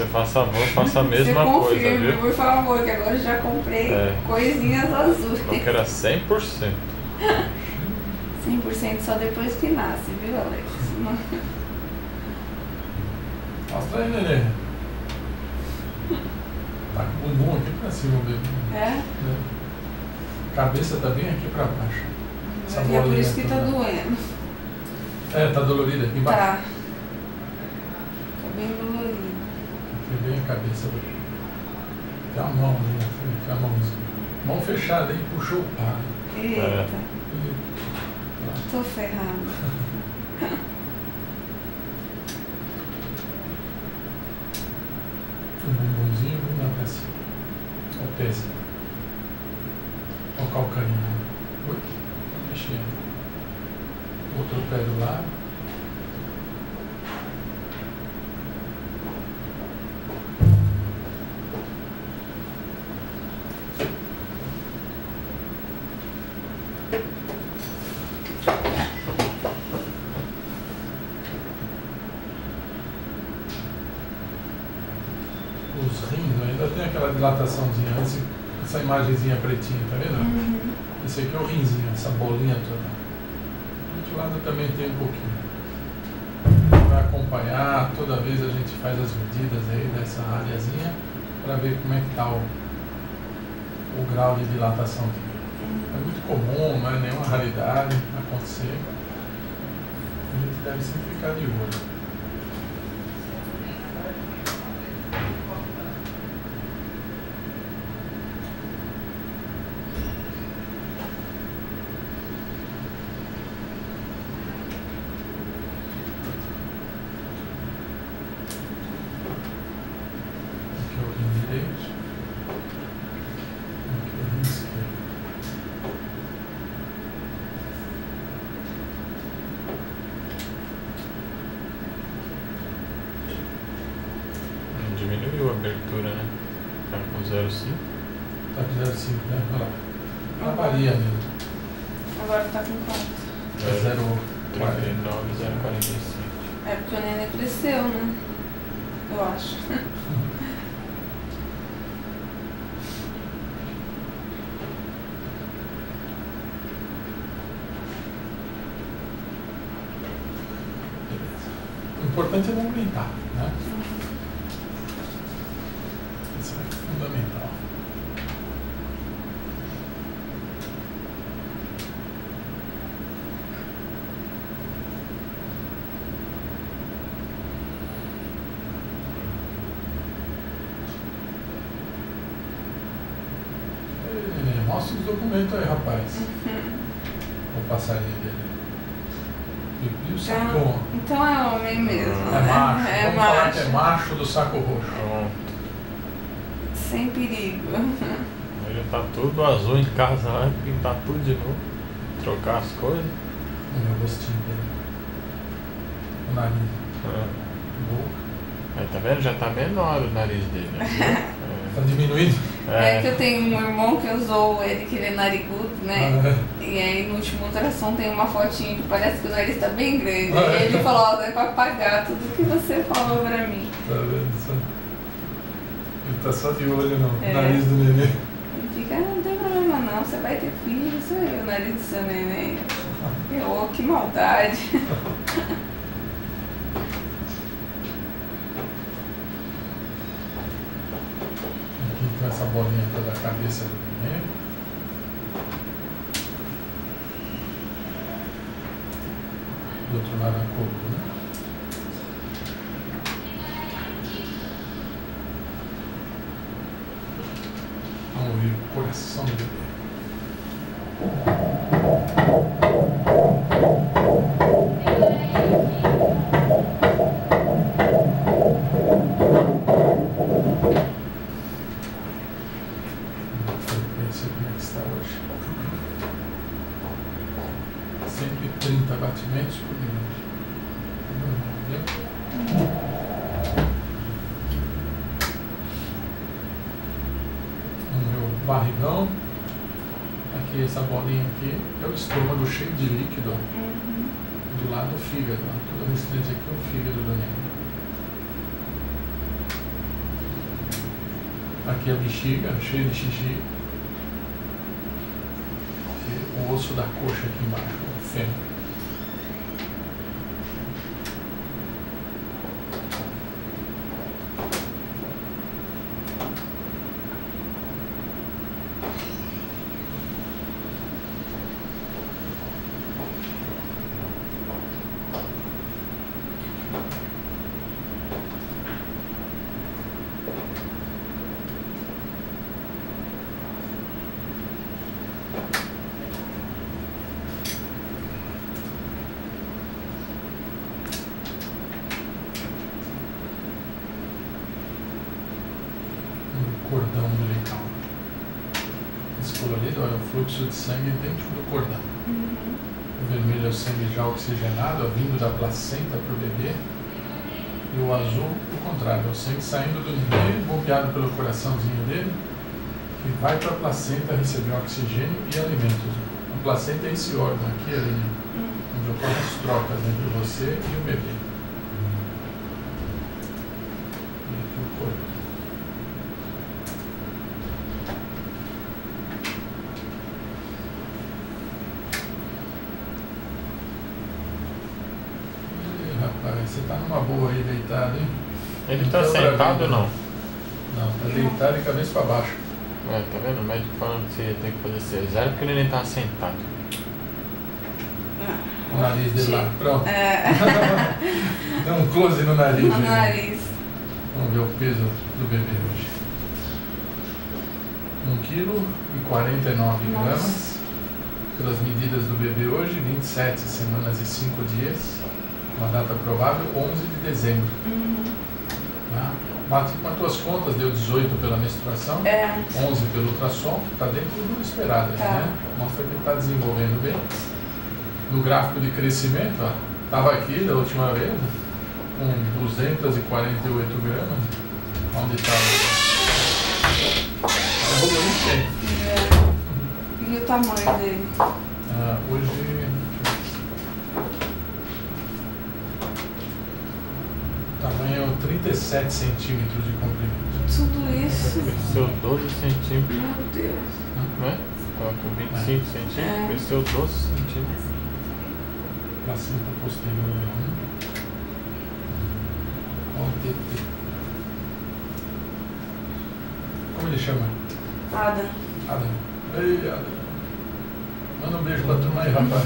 você faz favor, faça a mesma Você coisa, confirme, viu? por favor, que agora eu já comprei coisinhas azuis. Falou que era 100%. 100% só depois que nasce, viu, Alex? Mostra aí, nenê. Tá com o bumbum aqui pra cima, bebê. É? A cabeça tá bem aqui pra baixo. Essa É por bolinha isso que tá toda. doendo. É, tá dolorida aqui embaixo. Tá. Tá bem dolorido. Aqui bem a cabeça do bebê. Tem a mão ali na frente, tem a mãozinha. Mão fechada aí, puxou o par. Eita, E... tô ferrado. O bumbumzinho, o bumbum pra cima. Olha o pezinho. Olha o calcanhar. Oi, tá mexendo. Outro pé do lado. Os rins ainda tem aquela dilataçãozinha, essa imagenzinha pretinha, tá vendo? Uhum. Esse aqui é o rinzinho, essa bolinha toda. Do outro lado também tem um pouquinho. A gente vai acompanhar, toda vez a gente faz as medidas aí dessa áreazinha para ver como é que está o grau de dilatação dele. É muito comum, não é nenhuma raridade acontecer. A gente deve sempre ficar de olho. Diminuiu a abertura, né? Tá com 0,5. Tá com 0,5, né? Olha lá. Ela varia mesmo. Agora tá com quanto? É 0,39, 0,45. É porque o neném cresceu, né? Eu acho. O importante é não aumentar, né? Isso é fundamental. Mostra os documentos aí, rapaz. O passarinho dele. E o sacão. Então é homem mesmo. É macho. É Vamos falar macho. que é macho do saco roxo. Pronto. Sem perigo. Ele tá tudo azul em casa lá, pintar tudo de novo. Trocar as coisas. Olha o rostinho dele. O nariz. Boca. Aí tá vendo? Já tá menor o nariz dele. Né? Tá diminuindo? É que eu tenho um irmão que usou ele, que ele é narigudo, né? Ah, é. E aí no último ultrassom tem uma fotinho que parece que o nariz tá bem grande. Ah, é. E ele falou, ó, é pra apagar tudo que você falou pra mim. Tá vendo só? Ele tá só de olho no nariz do neném. Ele fica, não tem problema não, você vai ter filho, você vai ver o nariz do seu neném. Eu, que maldade. Aqui então essa bolinha toda a cabeça do neném. Do outro lado a coluna. Vamos ouvir o coração do bebê. Frequência, como é que está hoje? 130 batimentos por minuto. O meu barrigão. Aqui, essa bolinha aqui é o estômago cheio de líquido. Do lado do fígado. Todo o restante aqui é o fígado do neném. Aqui a bexiga, cheia de xixi. E o osso da coxa aqui embaixo, o fêmur. Cordão umbilical. Esse colorido é o fluxo de sangue dentro do cordão. O vermelho é o sangue já oxigenado, vindo da placenta para o bebê. E o azul, o contrário, é o sangue saindo do meio, bombeado pelo coraçãozinho dele, que vai para a placenta receber oxigênio e alimentos. A placenta é esse órgão aqui, ali, onde ocorrem as trocas entre você e o bebê. E aqui o corpo. Rapaz, você tá numa boa aí deitado, hein? Ele tá sentado ou não? Não, tá deitado e cabeça para baixo. É, tá vendo? O médico falando que você tem que fazer cesárea porque ele nem tá sentado. O nariz dele lá, pronto. É. Dá um close no nariz. No nariz. Vamos ver o peso do bebê hoje. 1,49 kg. Nossa. Pelas medidas do bebê hoje, 27 semanas e 5 dias. Uma data provável, 11 de dezembro. Tá? Mati, com as tuas contas, deu 18 pela menstruação, 11 pelo ultrassom, está dentro do esperado, né? Mostra que ele está desenvolvendo bem. No gráfico de crescimento, estava aqui da última vez, com 248 gramas. Onde estava? Está evoluindo bem. E o tamanho dele? Hoje... tamanho 37 centímetros de comprimento. Tudo isso? Cresceu 12 centímetros. Meu Deus. Não é? Estava com 25 centímetros, cresceu 12 centímetros. Placenta posterior 1. OTT. Como ele chama? Adam. Adam. Ei, Adam. Manda um beijo pra turma aí, rapaz.